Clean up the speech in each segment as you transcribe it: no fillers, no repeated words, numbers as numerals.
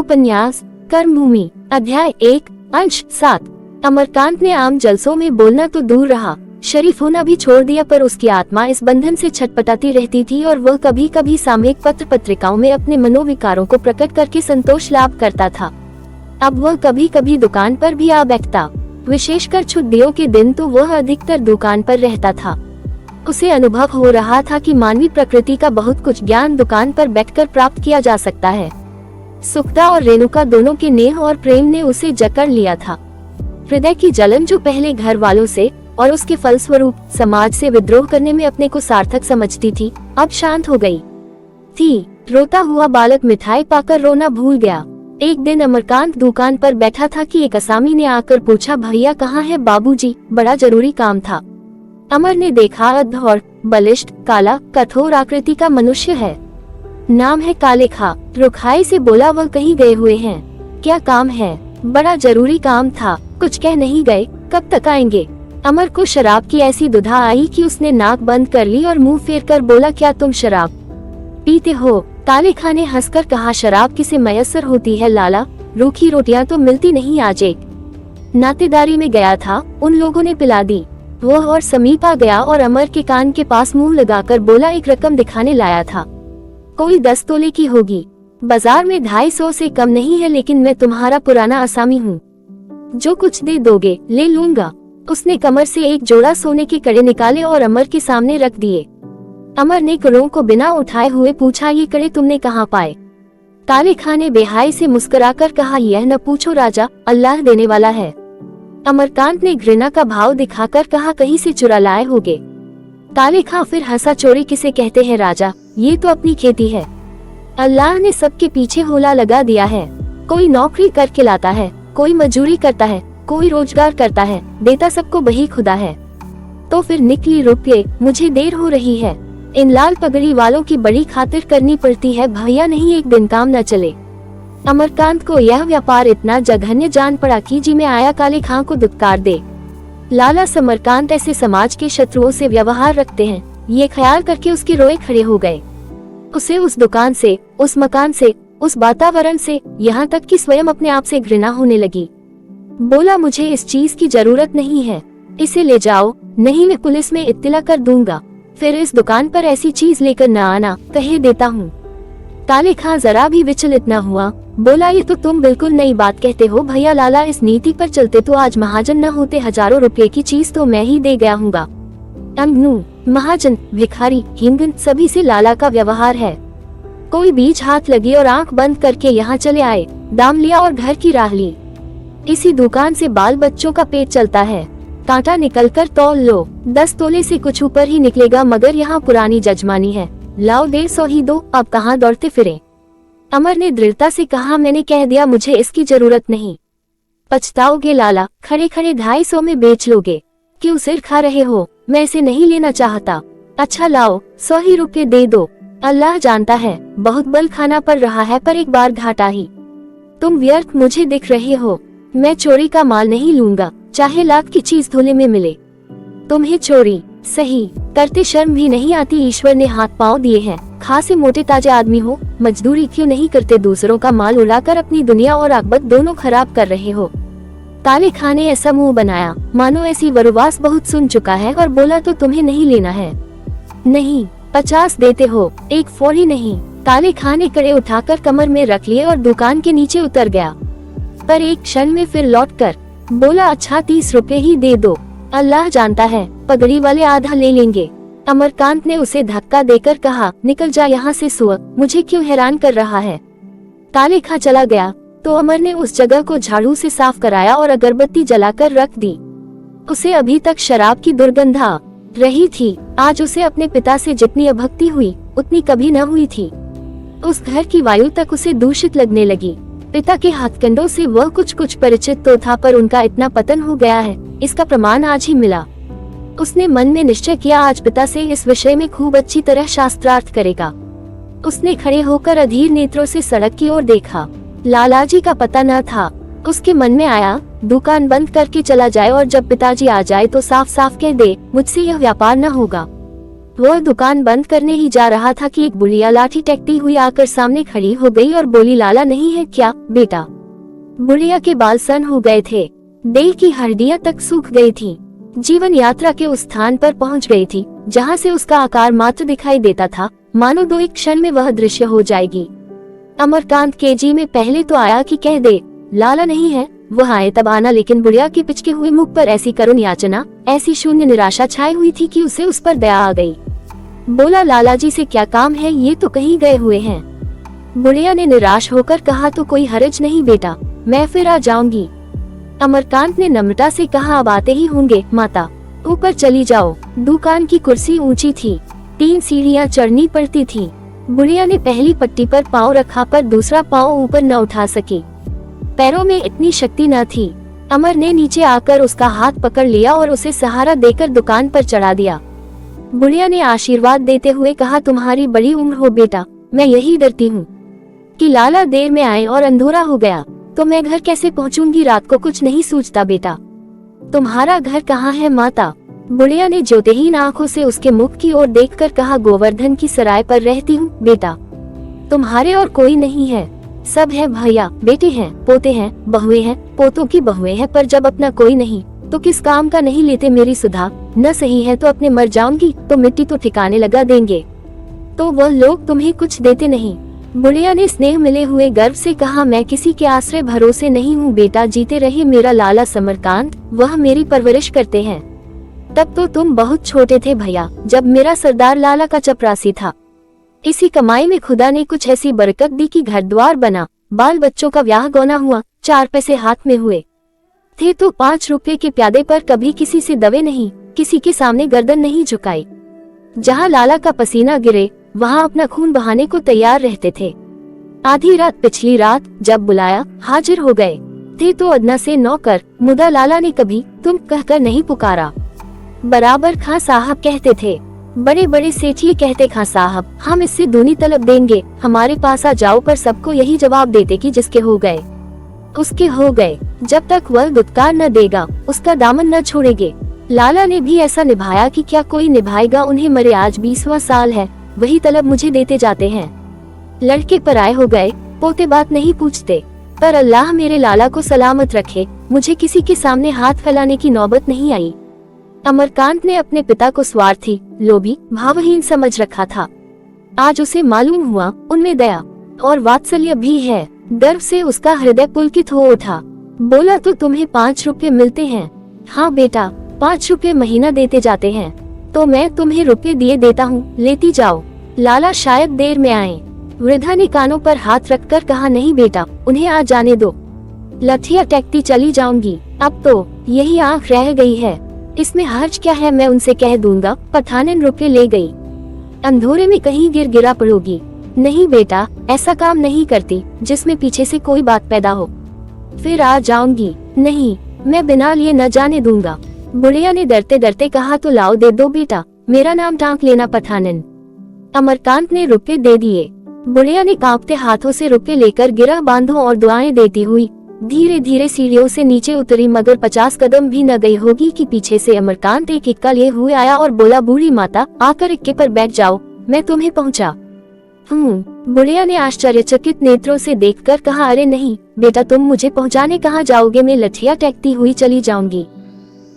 उपन्यास कर्मभूमि अध्याय 1 अंश 7। अमरकांत ने आम जलसों में बोलना तो दूर रहा, शरीफ होना भी छोड़ दिया, पर उसकी आत्मा इस बंधन से छटपटाती रहती थी और वह कभी कभी सामयिक पत्र पत्रिकाओं में अपने मनोविकारों को प्रकट करके संतोष लाभ करता था। अब वह कभी कभी दुकान पर भी आ बैठता, विशेषकर छुट्टियों के दिन तो वह अधिकतर दुकान पर रहता था। उसे अनुभव हो रहा था कि मानवीय प्रकृति का बहुत कुछ ज्ञान दुकान पर बैठकर प्राप्त किया जा सकता है। सुखदा और रेणुका दोनों के नेह और प्रेम ने उसे जकड़ लिया था। हृदय की जलन जो पहले घर वालों से और उसके फलस्वरूप समाज से विद्रोह करने में अपने को सार्थक समझती थी, अब शांत हो गई थी। रोता हुआ बालक मिठाई पाकर रोना भूल गया। एक दिन अमरकांत दुकान पर बैठा था कि एक असामी ने आकर पूछा, भैया कहाँ है बाबूजी, बड़ा जरूरी काम था। अमर ने देखा, अधौड़, बलिष्ठ, काला, कठोर आकृति का मनुष्य है, नाम है कालेखा। रुखाई से बोला, वह कहीं गए हुए हैं, क्या काम है? बड़ा जरूरी काम था, कुछ कह नहीं गए, कब तक आएंगे? अमर को शराब की ऐसी दुधा आई कि उसने नाक बंद कर ली और मुंह फेर कर बोला, क्या तुम शराब पीते हो? कालेखा ने हंसकर कहा, शराब किसे मयस्सर होती है लाला, रूखी रोटियां तो मिलती नहीं। आज एक नातेदारी में गया था, उन लोगों ने पिला दी। वह और समीप आ गया और अमर के कान के पास मुंह लगाकर बोला, एक रकम दिखाने लाया था, कोई 10 तोले की होगी, बाजार में 250 से कम नहीं है, लेकिन मैं तुम्हारा पुराना असामी हूँ, जो कुछ दे दोगे ले लूंगा। उसने कमर से एक जोड़ा सोने के कड़े निकाले और अमर के सामने रख दिए। अमर ने कड़ों को बिना उठाए हुए पूछा, ये कड़े तुमने कहाँ पाए? कालेखा ने बेहाई से मुस्कुराकर कहा, यह न पूछो राजा, अल्लाह देने वाला है। अमरकांत ने घृणा का भाव दिखाकर कहा, कहीं से चुरा लाए होगे। कालेखा फिर हंसा, चोरी किसे कहते हैं राजा, ये तो अपनी खेती है, अल्लाह ने सबके पीछे होला लगा दिया है। कोई नौकरी करके लाता है, कोई मजदूरी करता है, कोई रोजगार करता है, देता सबको वही खुदा है। तो फिर निकली रुपये, मुझे देर हो रही है, इन लाल पगड़ी वालों की बड़ी खातिर करनी पड़ती है भैया, नहीं एक दिन काम न चले। अमरकांत को यह व्यापार इतना जघन्य जान पड़ा कि जी में आया कालेखा को दुत्कार दे। लाला समरकांत ऐसे समाज के शत्रुओं से व्यवहार रखते हैं, ये ख्याल करके उसके रोए खड़े हो गए। उसे उस दुकान से, उस मकान से, उस वातावरण से, यहाँ तक कि स्वयं अपने आप से घृणा होने लगी। बोला, मुझे इस चीज की जरूरत नहीं है, इसे ले जाओ, नहीं मैं पुलिस में इत्तला कर दूंगा, फिर इस दुकान पर ऐसी चीज लेकर न आना, कहे देता हूँ। कालेखा जरा भी विचलित न हुआ, बोला, ये तो तुम बिल्कुल नई बात कहते हो भैया लाला, इस नीति पर चलते तो आज महाजन न होते, हजारों रुपए की चीज तो मैं ही दे गया हूँगा। अंगनू, महाजन, भिखारी, हिंगन, सभी से लाला का व्यवहार है। कोई बीच हाथ लगी और आंख बंद करके यहाँ चले आए, दाम लिया और घर की राह ली। इसी दुकान से बाल बच्चों का पेट चलता है, कांटा निकलकर तौल लो, 10 तोले से कुछ ऊपर ही निकलेगा, मगर यहाँ पुरानी जजमानी है, लाओ 150 ही दो, अब कहाँ दौड़ते फिरे। अमर ने दृढ़ता से कहा, मैंने कह दिया, मुझे इसकी जरूरत नहीं। पछताओगे लाला, खड़े खड़े 250 में बेच लोगे, क्यों सिर खा रहे हो? मैं इसे नहीं लेना चाहता। अच्छा लाओ, 100 ही रुपये दे दो, अल्लाह जानता है बहुत बल खाना पड़ रहा है, पर एक बार घाटा ही। तुम व्यर्थ मुझे दिख रहे हो, मैं चोरी का माल नहीं लूंगा, चाहे लाख की चीज धोले में मिले। तुम्हें चोरी सही करते शर्म भी नहीं आती? ईश्वर ने हाथ पांव दिए हैं, खासे मोटे ताजे आदमी हो, मजदूरी क्यों नहीं करते? दूसरों का माल उड़ाकर अपनी दुनिया और आखिरत दोनों खराब कर रहे हो। कालेखा ने ऐसा मुंह बनाया मानो ऐसी वरुवास बहुत सुन चुका है और बोला, तो तुम्हें नहीं लेना है? नहीं, 50 देते हो, एक फौरी नहीं। कालेखा ने कड़े उठाकर कमर में रख लिए और दुकान के नीचे उतर गया, पर एक क्षण में फिर लौटकर बोला, अच्छा 30 रुपए ही दे दो, अल्लाह जानता है पगड़ी वाले आधा ले लेंगे। अमरकांत ने उसे धक्का देकर कहा, निकल जा यहाँ से सुअर, मुझे क्यों हैरान कर रहा है? कालेखा चला गया तो अमर ने उस जगह को झाड़ू से साफ कराया और अगरबत्ती जलाकर रख दी। उसे अभी तक शराब की दुर्गंध आ रही थी। आज उसे अपने पिता से जितनी अभक्ति हुई उतनी कभी न हुई थी। उस घर की वायु तक उसे दूषित लगने लगी। पिता के हथकंडों से वह कुछ परिचित तो था, पर उनका इतना पतन हो गया है, इसका प्रमाण आज ही मिला। उसने मन में निश्चय किया, आज पिता से इस विषय में खूब अच्छी तरह शास्त्रार्थ करेगा। उसने खड़े होकर अधीर नेत्रों से सड़क की ओर देखा। लालाजी का पता न था। उसके मन में आया, दुकान बंद करके चला जाए और जब पिताजी आ जाए तो साफ साफ कह दे, मुझसे यह व्यापार न होगा। वह दुकान बंद करने ही जा रहा था कि एक बुढ़िया लाठी टेकती हुई आकर सामने खड़ी हो गई और बोली, लाला नहीं है क्या बेटा? बुढ़िया के बाल सन हो गए थे, देह की हड्डियां तक सूख गई थी, जीवन यात्रा के उस स्थान पर पहुंच गई थी जहां से उसका आकार मात्र दिखाई देता था, मानो दो एक क्षण में वह दृश्य हो जाएगी। अमरकांत के जी में पहले तो आया कि कह दे लाला नहीं है, वह आए तब आना, लेकिन बुढ़िया के पिचके हुए मुख पर ऐसी करुण याचना, ऐसी शून्य निराशा छाई हुई थी कि उसे उस पर दया आ गई। बोला, लाला जी से क्या काम है, ये तो कहीं गए हुए हैं। बुढ़िया ने निराश होकर कहा, तो कोई हर्ज नहीं बेटा, मैं फिर आ जाऊंगी। अमरकांत ने नम्रता से कहा, अब आते ही होंगे माता, ऊपर चली जाओ। दुकान की कुर्सी ऊंची थी, 3 सीढ़ियां चढ़नी पड़ती थी। बुढ़िया ने पहली पट्टी पर पाँव रखा पर दूसरा पाँव ऊपर न उठा सकी, पैरों में इतनी शक्ति न थी। अमर ने नीचे आकर उसका हाथ पकड़ लिया और उसे सहारा देकर दुकान पर चढ़ा दिया। बुढ़िया ने आशीर्वाद देते हुए कहा, तुम्हारी बड़ी उम्र हो बेटा, मैं यही डरती हूँ कि लाला देर में आए और अंधेरा हो गया तो मैं घर कैसे पहुँचूंगी, रात को कुछ नहीं सूझता बेटा। तुम्हारा घर कहाँ है माता? बुढ़िया ने ज्योतिहीन आंखों से उसके मुख की ओर देखकर कहा, गोवर्धन की सराय पर रहती हूँ बेटा, तुम्हारे और कोई नहीं है, सब है भैया, बेटे हैं, पोते हैं, बहुएं हैं, पोतों की बहुएं हैं, पर जब अपना कोई नहीं तो किस काम का नहीं लेते मेरी सुधा। न सही है तो अपने मर जाऊंगी तो मिट्टी तो ठिकाने लगा देंगे, तो वह लोग तुम्हें कुछ देते नहीं। बुढ़िया ने स्नेह मिले हुए गर्व से कहा, मैं किसी के आश्रय भरोसे नहीं हूँ बेटा, जीते रहे मेरा लाला समरकांत, वह मेरी परवरिश करते हैं। तब तो तुम बहुत छोटे थे भैया, जब मेरा सरदार लाला का चपरासी था। इसी कमाई में खुदा ने कुछ ऐसी बरकत दी कि घर द्वार बना, बाल बच्चों का ब्याह गौना हुआ, 4 पैसे हाथ में हुए थे तो 5 रुपए के प्यादे पर कभी किसी से दबे नहीं, किसी के सामने गर्दन नहीं झुकाई। जहाँ लाला का पसीना गिरे वहाँ अपना खून बहाने को तैयार रहते थे। आधी रात पिछली रात जब बुलाया हाजिर हो गए थे तो अदना से नौकर, मुदा लाला ने कभी तुम कहकर नहीं पुकारा, बराबर खां साहब कहते थे। बड़े बड़े सेठिए कहते, खां साहब हम इससे दूनी तलब देंगे, हमारे पास आ जाओ, पर सबको यही जवाब देते कि जिसके हो गए उसके हो गए, जब तक वह दुत्कार न देगा उसका दामन न छोड़ेंगे। लाला ने भी ऐसा निभाया कि क्या कोई निभाएगा, उन्हें मरे आज 20वां साल है, वही तलब मुझे देते जाते हैं। लड़के पराए हो गए, पोते बात नहीं पूछते, पर अल्लाह मेरे लाला को सलामत रखे, मुझे किसी के सामने हाथ फैलाने की नौबत नहीं आई। अमरकांत ने अपने पिता को स्वार्थी, लोभी, भावहीन समझ रखा था। आज उसे मालूम हुआ उनमें दया और वात्सल्य भी है। गर्व से उसका हृदय पुलकित हो उठा। बोला, तो तुम्हें 5 रुपए मिलते हैं? हाँ बेटा, 5 रुपए महीना देते जाते हैं, तो मैं तुम्हें रुपए दिए देता हूँ, लेती जाओ, लाला शायद देर में आए। वृद्धा ने कानों पर हाथ रखकर कहा, नहीं बेटा, उन्हें आ जाने दो, लठिया टेकती चली जाऊंगी, अब तो यही आंख रह गई है, इसमें हर्ज क्या है, मैं उनसे कह दूंगा। पठानन रुपए ले गई, अंधेरे में कहीं गिर गिरा पड़ोगी। नहीं बेटा, ऐसा काम नहीं करती जिसमें पीछे से कोई बात पैदा हो, फिर आ जाऊंगी। नहीं, मैं बिना लिए न जाने दूंगा। बुढ़िया ने डरते डरते कहा, तो लाओ दे दो बेटा, मेरा नाम टांक लेना पठानन। अमरकांत ने रुपए दे दिए। बुढ़िया ने कांपते हाथों से रुपए लेकर गिरा बांधो और दुआएं देती हुई धीरे धीरे सीढ़ियों से नीचे उतरी, मगर 50 कदम भी न गई होगी कि पीछे से अमरकांत एक इक्का लिए हुए आया और बोला, बूढ़ी माता आकर इक्के पर बैठ जाओ, मैं तुम्हें पहुंचा। बुढ़िया ने आश्चर्यचकित नेत्रों से देखकर कहा, अरे नहीं बेटा, तुम मुझे पहुंचाने कहाँ जाओगे, मैं लठिया टेकती हुई चली जाऊंगी,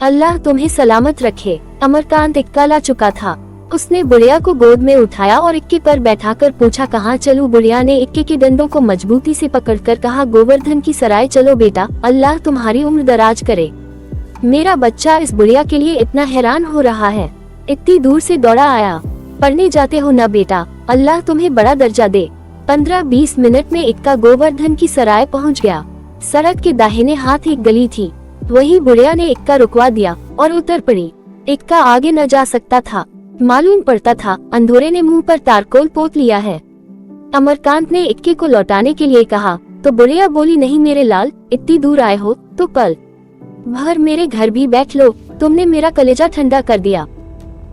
अल्लाह तुम्हें सलामत रखे। अमरकांत इक्का ला चुका था। उसने बुढ़िया को गोद में उठाया और इक्के पर बैठाकर पूछा, कहाँ चलूं? बुढ़िया ने इक्के के डंडों को मजबूती से पकड़कर कहा, गोवर्धन की सराय चलो बेटा, अल्लाह तुम्हारी उम्र दराज करे। मेरा बच्चा इस बुढ़िया के लिए इतना हैरान हो रहा है, इतनी दूर से दौड़ा आया। पढ़ने जाते हो न बेटा, अल्लाह तुम्हें बड़ा दर्जा दे। 15-20 मिनट में इक्का गोवर्धन की सराय पहुँच गया। सड़क के दाहिने हाथ एक गली थी, वही बुढ़िया ने इक्का रुकवा दिया और उतर पड़ी। इक्का आगे न जा सकता था, मालूम पड़ता था अंधेरे ने मुंह पर तारकोल पोत लिया है। अमरकांत ने इक्के को लौटाने के लिए कहा तो बुढ़िया बोली, नहीं मेरे लाल, इतनी दूर आए हो तो पल भर मेरे घर भी बैठ लो, तुमने मेरा कलेजा ठंडा कर दिया।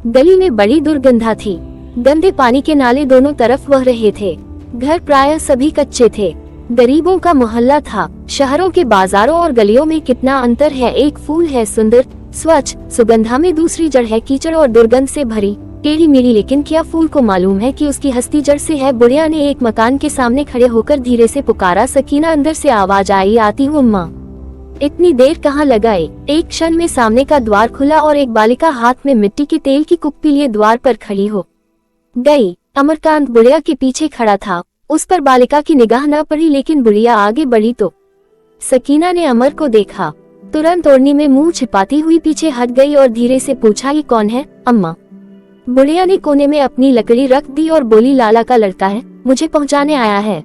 गली में बड़ी दुर्गंधा थी, गंदे पानी के नाले दोनों तरफ बह रहे थे। घर प्रायः सभी कच्चे थे, गरीबों का मोहल्ला था। शहरों के बाजारों और गलियों में कितना अंतर है, एक फूल है सुंदर स्वच्छ सुगंधा में दूसरी जड़ है कीचड़ और दुर्गंध से भरी, टेढ़ी मेढ़ी, लेकिन क्या फूल को मालूम है कि उसकी हस्ती जड़ से है। बुढ़िया ने एक मकान के सामने खड़े होकर धीरे से पुकारा, सकीना। अंदर से आवाज आई, आती हूँ अम्मा। इतनी देर कहाँ लगाए? एक क्षण में सामने का द्वार खुला और एक बालिका हाथ में मिट्टी के तेल की कुप्पी लिए द्वार पर खड़ी हो गई। अमरकांत बुढ़िया के पीछे खड़ा था। उस पर बालिका की निगाह न पड़ी, लेकिन बुढ़िया आगे बढ़ी तो सकीना ने अमर को देखा। तुरंत ओढ़नी में मुंह छिपाती हुई पीछे हट गई और धीरे से पूछा, ये कौन है अम्मा? बुढ़िया ने कोने में अपनी लकड़ी रख दी और बोली, लाला का लड़का है, मुझे पहुंचाने आया है।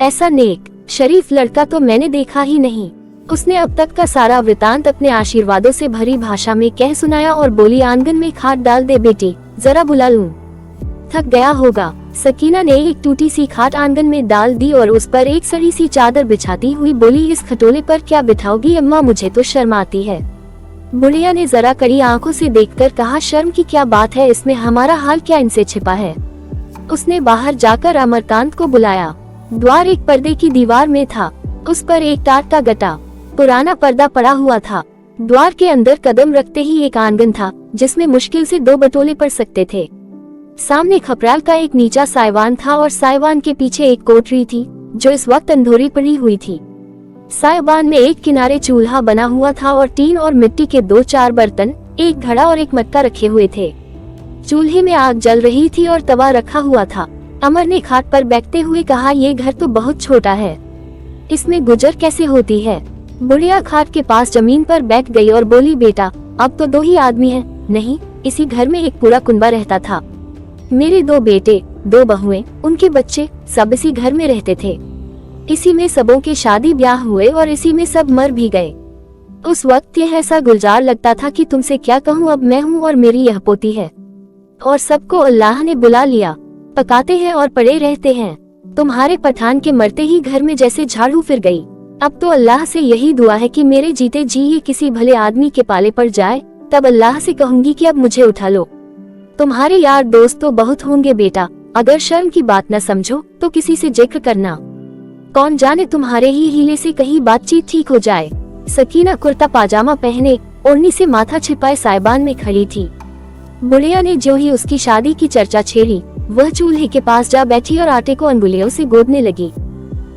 ऐसा नेक शरीफ लड़का तो मैंने देखा ही नहीं। उसने अब तक का सारा वृतांत अपने आशीर्वादों से भरी भाषा में कह सुनाया और बोली, आंगन में खाट डाल दे बेटी, जरा बुला लूं। थक गया होगा। सकीना ने एक टूटी सी खाट आंगन में डाल दी और उस पर एक सड़ी सी चादर बिछाती हुई बोली, इस खटोले पर क्या बिठाओगी अम्मा? मुझे तो शर्म आती है। बुढ़िया ने जरा कड़ी आंखों से देखकर कहा, शर्म की क्या बात है, इसमें हमारा हाल क्या इनसे छिपा है। उसने बाहर जाकर अमरकांत को बुलाया। द्वार एक पर्दे की दीवार में था। उस पर एक टाट का गटा पुराना पर्दा पड़ा हुआ था। द्वार के अंदर कदम रखते ही एक आंगन था जिसमें मुश्किल से 2 बटोले पड़ सकते थे। सामने खपराल का एक नीचा साइवान था और साइवान के पीछे एक कोठरी थी जो इस वक्त अंधेरी पड़ी हुई थी। साइवान में एक किनारे चूल्हा बना हुआ था और टीन और मिट्टी के 2-4 बर्तन, एक घड़ा और एक मटका रखे हुए थे। चूल्हे में आग जल रही थी और तवा रखा हुआ था। अमर ने खाट पर बैठते हुए कहा, ये घर तो बहुत छोटा है, इसमें गुजर कैसे होती है? बुढ़िया खाट के पास जमीन पर बैठ गई और बोली, बेटा अब तो 2 ही आदमी हैं। नहीं, इसी घर में एक पूरा कुनबा रहता था। मेरे 2 बेटे, 2 बहुएं, उनके बच्चे, सब इसी घर में रहते थे। इसी में सबों के शादी ब्याह हुए और इसी में सब मर भी गए। उस वक्त यह ऐसा गुलजार लगता था कि तुमसे क्या कहूँ। अब मैं हूँ और मेरी यह पोती है और सबको अल्लाह ने बुला लिया। पकाते हैं और पड़े रहते हैं। तुम्हारे पठान के मरते ही घर में जैसे झाड़ू फिर गई। अब तो अल्लाह से यही दुआ है कि मेरे जीते जी ये किसी भले आदमी के पाले पड़ जाए, तब अल्लाह से कहूंगी कि अब मुझे उठा लो। तुम्हारे यार दोस्त तो बहुत होंगे बेटा, अगर शर्म की बात न समझो तो किसी से जिक्र करना। कौन जाने तुम्हारे ही हीले से कहीं बातचीत ठीक हो जाए। सकीना कुर्ता पाजामा पहने, ओढ़नी से माथा छिपाए साइबान में खड़ी थी। बुढ़िया ने जो ही उसकी शादी की चर्चा छेड़ी, वह चूल्हे के पास जा बैठी और आटे को अंगुलियों से गोदने लगी।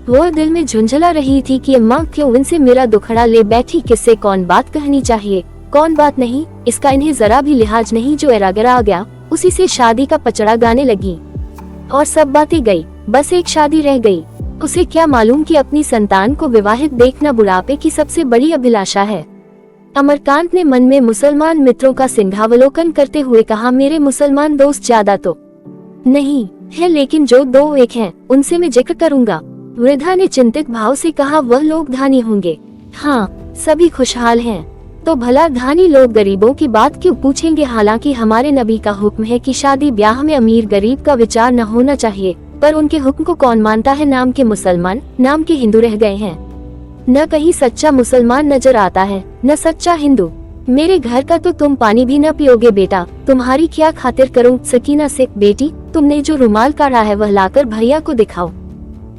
वह दिल में झुंझला रही थी कि अम्मा क्यों इनसे मेरा दुखड़ा ले बैठी, किससे कौन बात कहनी चाहिए, कौन बात नहीं, इसका इन्हें जरा भी लिहाज नहीं। जो एरागरा आ गया उसी से शादी का पचड़ा गाने लगी और सब बातें गई, बस एक शादी रह गई। उसे क्या मालूम कि अपनी संतान को विवाहित देखना बुढ़ापे की सबसे बड़ी अभिलाषा है। अमरकांत ने मन में मुसलमान मित्रों का सिंहावलोकन करते हुए कहा, मेरे मुसलमान दोस्त ज्यादा तो नहीं है, लेकिन जो 2 एक हैं उनसे मैं जिक्र करूंगा। वृद्धा ने चिंतित भाव से कहा, वह लोग धानी होंगे? हाँ, सभी खुशहाल हैं। तो भला धानी लोग गरीबों की बात क्यों पूछेंगे? हालांकि हमारे नबी का हुक्म है कि शादी ब्याह में अमीर गरीब का विचार न होना चाहिए, पर उनके हुक्म को कौन मानता है? नाम के मुसलमान, नाम के हिंदू रह गए हैं। न कहीं सच्चा मुसलमान नजर आता है, न सच्चा हिंदू। मेरे घर का तो तुम पानी भी न पियोगे बेटा, तुम्हारी क्या खातिर करूं? सकीना से, बेटी तुमने जो रुमाल काढ़ा है वह लाकर भैया को दिखाओ,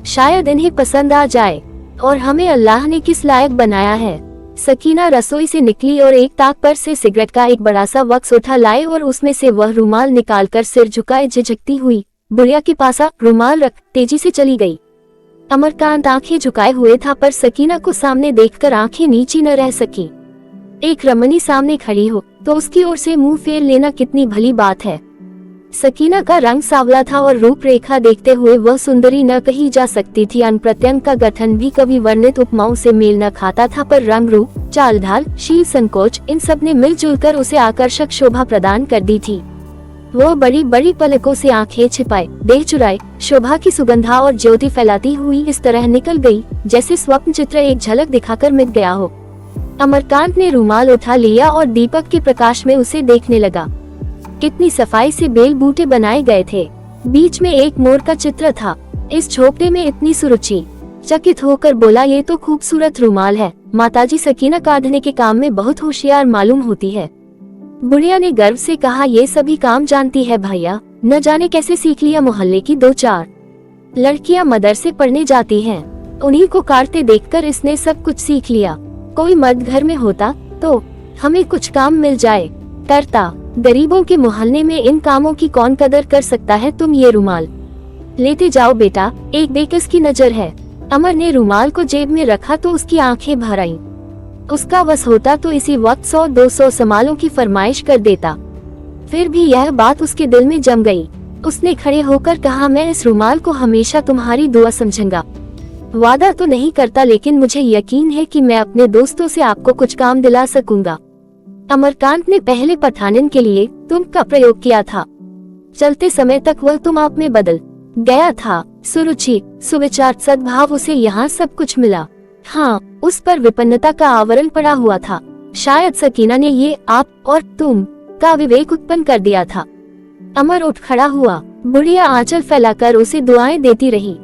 शायद इन्हें पसंद आ जाए। और हमें अल्लाह ने किस लायक बनाया है। सकीना रसोई से निकली और एक ताक पर से सिगरेट का एक बड़ा सा वक्स उठा लाए और उसमें से वह रुमाल निकालकर सिर झुकाए झिझकती हुई बुढ़िया के पास रुमाल रख तेजी से चली गई। अमरकांत आंखें झुकाए हुए था, पर सकीना को सामने देखकर आंखें नीची न रह सकी। एक रमणी सामने खड़ी हो तो उसकी ओर से मुंह फेर लेना कितनी भली बात है। सकीना का रंग सावला था और रूपरेखा देखते हुए वह सुंदरी न कही जा सकती थी। अंग प्रत्यंग का गठन भी कभी वर्णित उपमाओं से मेल न खाता था, पर रंग रूप, चाल ढाल, शील संकोच, इन सब ने मिलजुल कर उसे आकर्षक शोभा प्रदान कर दी थी। वह बड़ी बड़ी पलकों से आंखें छिपाए, देह चुराए, शोभा की सुगंधा और ज्योति फैलाती हुई इस तरह निकल गई जैसे स्वप्न चित्र एक झलक दिखाकर मिट गया हो। अमरकांत ने रुमाल उठा लिया और दीपक के प्रकाश में उसे देखने लगा। कितनी सफाई से बेल बूटे बनाए गए थे। बीच में एक मोर का चित्र था। इस झोपड़े में इतनी सुरुचि। चकित होकर बोला, ये तो खूबसूरत रुमाल है। माताजी सकीना काढ़ने के काम में बहुत होशियार मालूम होती है। बुढ़िया ने गर्व से कहा, ये सभी काम जानती है भैया, न जाने कैसे सीख लिया। मोहल्ले की 2-4 लड़कियां मदरसे पढ़ने जाती हैं, उन्हीं को काटते देखकर इसने सब कुछ सीख लिया। कोई मर्द घर में होता तो हमें कुछ काम मिल जाए। करता, गरीबों के मोहल्ले में इन कामों की कौन कदर कर सकता है। तुम ये रुमाल लेते जाओ बेटा, एक बेकस की नजर है। अमर ने रुमाल को जेब में रखा तो उसकी आंखें भर आईं। उसका बस होता तो इसी वक्त 100-200 समालों की फरमाइश कर देता। फिर भी यह बात उसके दिल में जम गई। उसने खड़े होकर कहा, मैं इस रुमाल को हमेशा तुम्हारी दुआ समझूंगा। वादा तो नहीं करता, लेकिन मुझे यकीन है कि मैं अपने दोस्तों से आपको कुछ काम दिला सकूंगा। अमरकांत ने पहले पठानन के लिए तुम का प्रयोग किया था। चलते समय तक वह तुम आप में बदल गया था। सुरुचि, सुविचार, सद्भाव, उसे यहाँ सब कुछ मिला। हाँ, उस पर विपन्नता का आवरण पड़ा हुआ था। शायद सकीना ने ये आप और तुम का विवेक उत्पन्न कर दिया था। अमर उठ खड़ा हुआ। बुढ़िया आंचल फैलाकर उसे दुआएं देती रही।